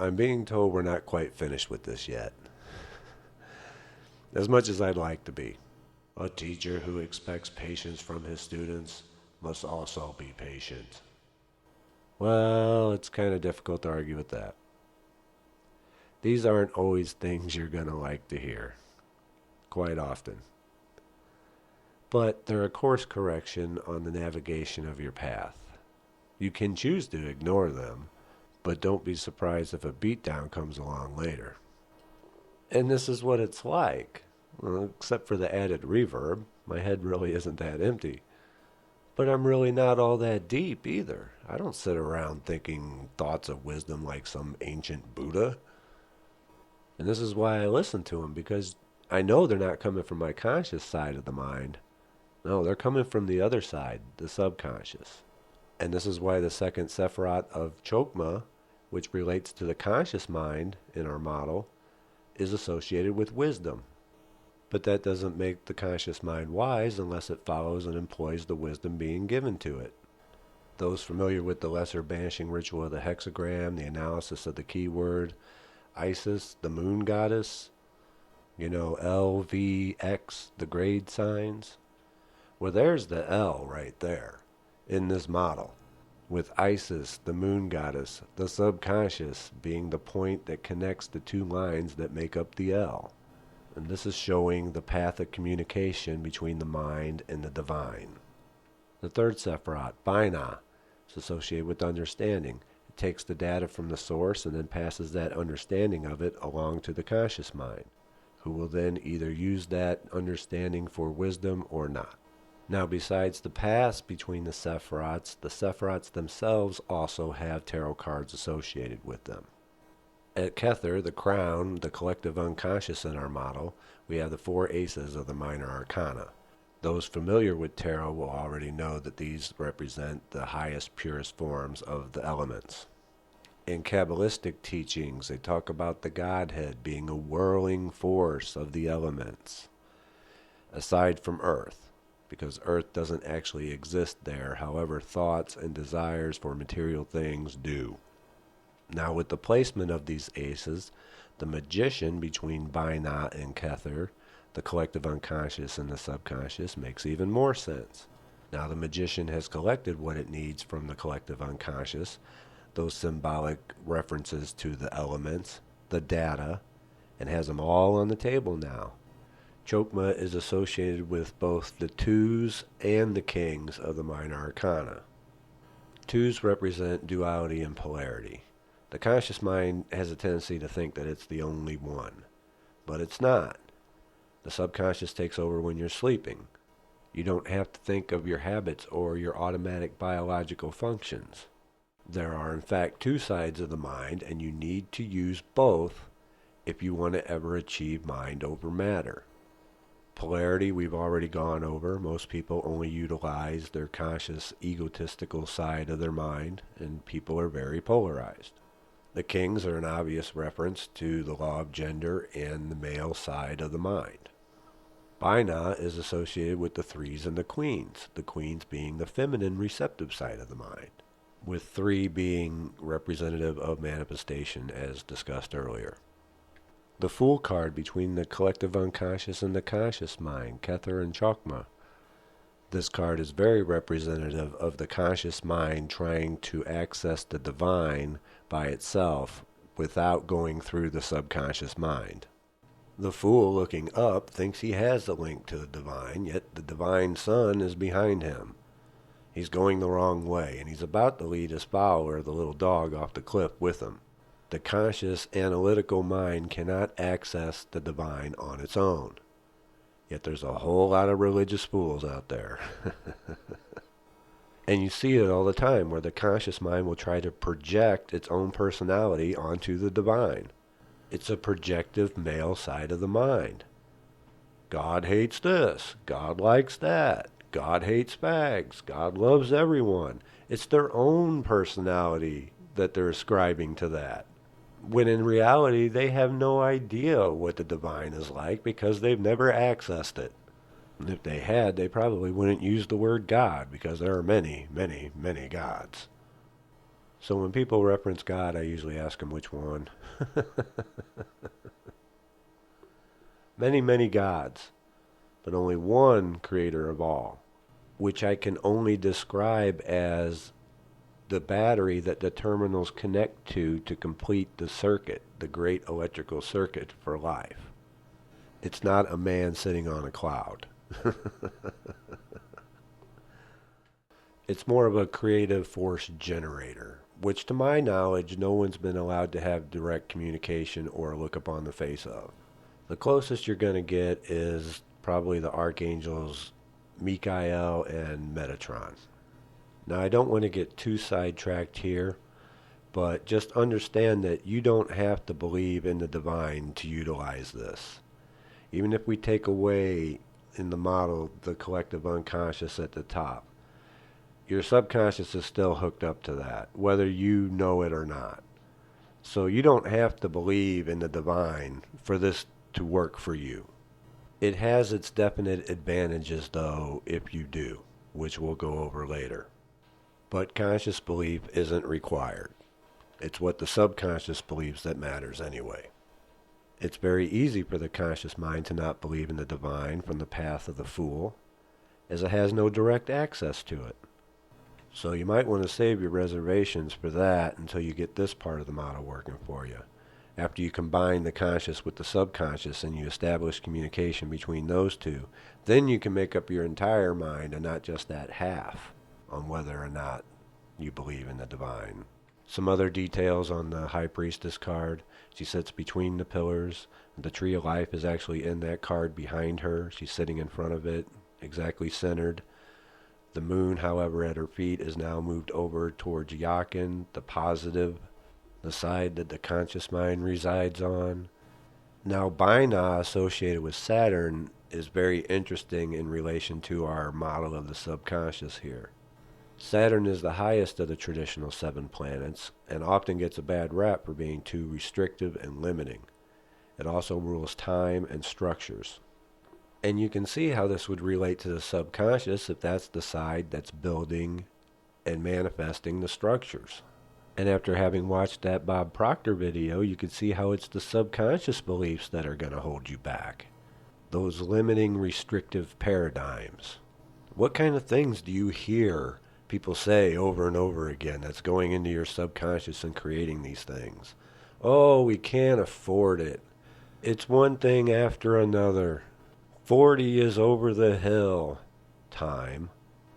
I'm being told we're not quite finished with this yet. As much as I'd like to be. A teacher who expects patience from his students must also be patient. Well, it's kind of difficult to argue with that. These aren't always things you're going to like to hear. Quite often. But they're a course correction on the navigation of your path. You can choose to ignore them, but don't be surprised if a beatdown comes along later. And this is what it's like. Well, except for the added reverb, my head really isn't that empty. But I'm really not all that deep either. I don't sit around thinking thoughts of wisdom like some ancient Buddha. And this is why I listen to them, because I know they're not coming from my conscious side of the mind. No, they're coming from the other side, the subconscious. And this is why the second Sephirot of Chokhmah, which relates to the conscious mind in our model, is associated with wisdom. But that doesn't make the conscious mind wise unless it follows and employs the wisdom being given to it. Those familiar with the lesser banishing ritual of the hexagram, the analysis of the keyword, Isis, the moon goddess, L, V, X, the grade signs. Well, there's the L right there in this model, with Isis, the moon goddess, the subconscious being the point that connects the two lines that make up the L. And this is showing the path of communication between the mind and the divine. The third Sephirot, Binah, is associated with understanding. It takes the data from the source and then passes that understanding of it along to the conscious mind, who will then either use that understanding for wisdom or not. Now, besides the paths between the Sephirots themselves also have tarot cards associated with them. At Kether, the crown, the collective unconscious in our model, we have the 4 aces of the minor arcana. Those familiar with tarot will already know that these represent the highest, purest forms of the elements. In Kabbalistic teachings, they talk about the Godhead being a whirling force of the elements, aside from Earth, because Earth doesn't actually exist there, however thoughts and desires for material things do. Now, with the placement of these aces, the magician between Binah and Kether, the collective unconscious and the subconscious, makes even more sense. Now, the magician has collected what it needs from the collective unconscious, those symbolic references to the elements, the data, and has them all on the table now. Chokhmah is associated with both the twos and the kings of the minor arcana. Twos represent duality and polarity. The conscious mind has a tendency to think that it's the only one, but it's not. The subconscious takes over when you're sleeping. You don't have to think of your habits or your automatic biological functions. There are in fact 2 sides of the mind, and you need to use both if you want to ever achieve mind over matter. Polarity we've already gone over. Most people only utilize their conscious egotistical side of their mind, and people are very polarized. The kings are an obvious reference to the law of gender and the male side of the mind. Binah is associated with the 3s and the queens being the feminine receptive side of the mind, with 3 being representative of manifestation as discussed earlier. The Fool card between the collective unconscious and the conscious mind, Kether and Chokhmah. This card is very representative of the conscious mind trying to access the divine by itself without going through the subconscious mind. The Fool, looking up, thinks he has the link to the divine, yet the divine sun is behind him. He's going the wrong way, and he's about to lead his follower, the little dog, off the cliff with him. The conscious, analytical mind cannot access the divine on its own. Yet there's a whole lot of religious fools out there. And you see it all the time, where the conscious mind will try to project its own personality onto the divine. It's a projective male side of the mind. God hates this. God likes that. God hates fags. God loves everyone. It's their own personality that they're ascribing to that, when in reality they have no idea what the divine is like because they've never accessed it. And if they had, they probably wouldn't use the word God, because there are many, many, many gods. So when people reference God, I usually ask them which one. Many, many gods, but only one creator of all, which I can only describe as the battery that the terminals connect to complete the circuit, the great electrical circuit for life. It's not a man sitting on a cloud. It's more of a creative force generator, which to my knowledge no one's been allowed to have direct communication or look upon the face of. The closest you're going to get is probably the archangels Michael and Metatron. Now I don't want to get too sidetracked here, but just understand that you don't have to believe in the divine to utilize this. Even if we take away in the model the collective unconscious at the top, your subconscious is still hooked up to that, whether you know it or not. So you don't have to believe in the divine for this to work for you. It has its definite advantages, though, if you do, which we'll go over later. But conscious belief isn't required. It's what the subconscious believes that matters anyway. It's very easy for the conscious mind to not believe in the divine from the path of the fool, as it has no direct access to it. So you might want to save your reservations for that until you get this part of the model working for you. After you combine the conscious with the subconscious and you establish communication between those two, then you can make up your entire mind and not just that half on whether or not you believe in the divine. Some other details on the High Priestess card. She sits between the pillars. The Tree of Life is actually in that card behind her. She's sitting in front of it, exactly centered. The moon, however, at her feet is now moved over towards Yakin, the positive, the side that the conscious mind resides on. Now, Binah, associated with Saturn, is very interesting in relation to our model of the subconscious here. Saturn is the highest of the traditional 7 planets, and often gets a bad rap for being too restrictive and limiting. It also rules time and structures. And you can see how this would relate to the subconscious if that's the side that's building and manifesting the structures. And after having watched that Bob Proctor video, you can see how it's the subconscious beliefs that are going to hold you back. Those limiting, restrictive paradigms. What kind of things do you hear people say over and over again that's going into your subconscious and creating these things? Oh, we can't afford it. It's one thing after another. 40 is over the hill. Time.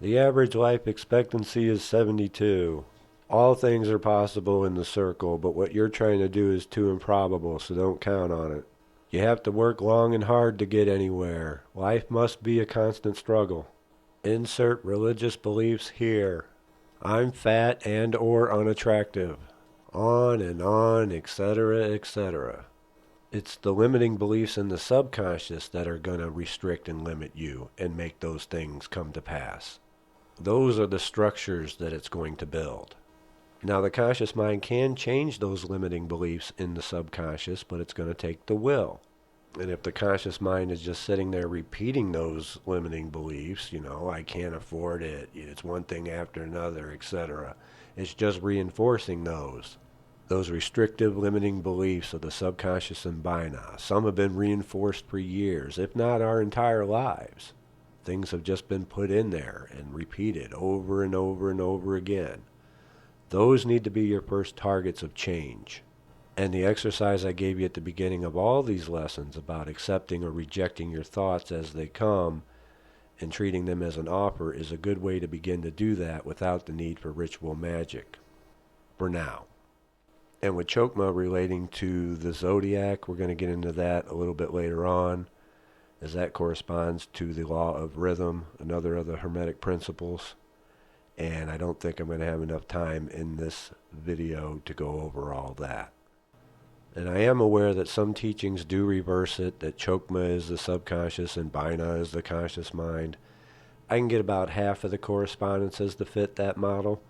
The average life expectancy is 72. All things are possible in the circle, but what you're trying to do is too improbable, so don't count on it. You have to work long and hard to get anywhere. Life must be a constant struggle. Insert religious beliefs here. I'm fat and or unattractive. On and on, etc., etc. It's the limiting beliefs in the subconscious that are going to restrict and limit you and make those things come to pass. Those are the structures that it's going to build. Now, the conscious mind can change those limiting beliefs in the subconscious, but it's going to take the will. And if the conscious mind is just sitting there repeating those limiting beliefs, I can't afford it, it's one thing after another, etc., it's just reinforcing those restrictive, limiting beliefs of the subconscious and Binah. Some have been reinforced for years, if not our entire lives. Things have just been put in there and repeated over and over and over again. Those need to be your first targets of change. And the exercise I gave you at the beginning of all these lessons about accepting or rejecting your thoughts as they come and treating them as an offer is a good way to begin to do that without the need for ritual magic. For now. And with Chokhmah relating to the zodiac, we're going to get into that a little bit later on, as that corresponds to the law of rhythm, another of the Hermetic principles. And I don't think I'm going to have enough time in this video to go over all that. And I am aware that some teachings do reverse it, that Chokhmah is the subconscious and Binah is the conscious mind. I can get about half of the correspondences to fit that model,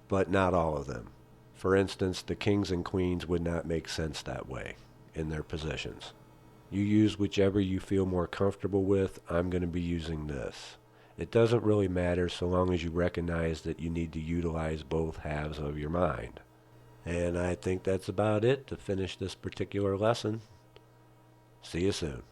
but not all of them. For instance, the kings and queens would not make sense that way in their positions. You use whichever you feel more comfortable with. I'm going to be using this. It doesn't really matter so long as you recognize that you need to utilize both halves of your mind. And I think that's about it to finish this particular lesson. See you soon.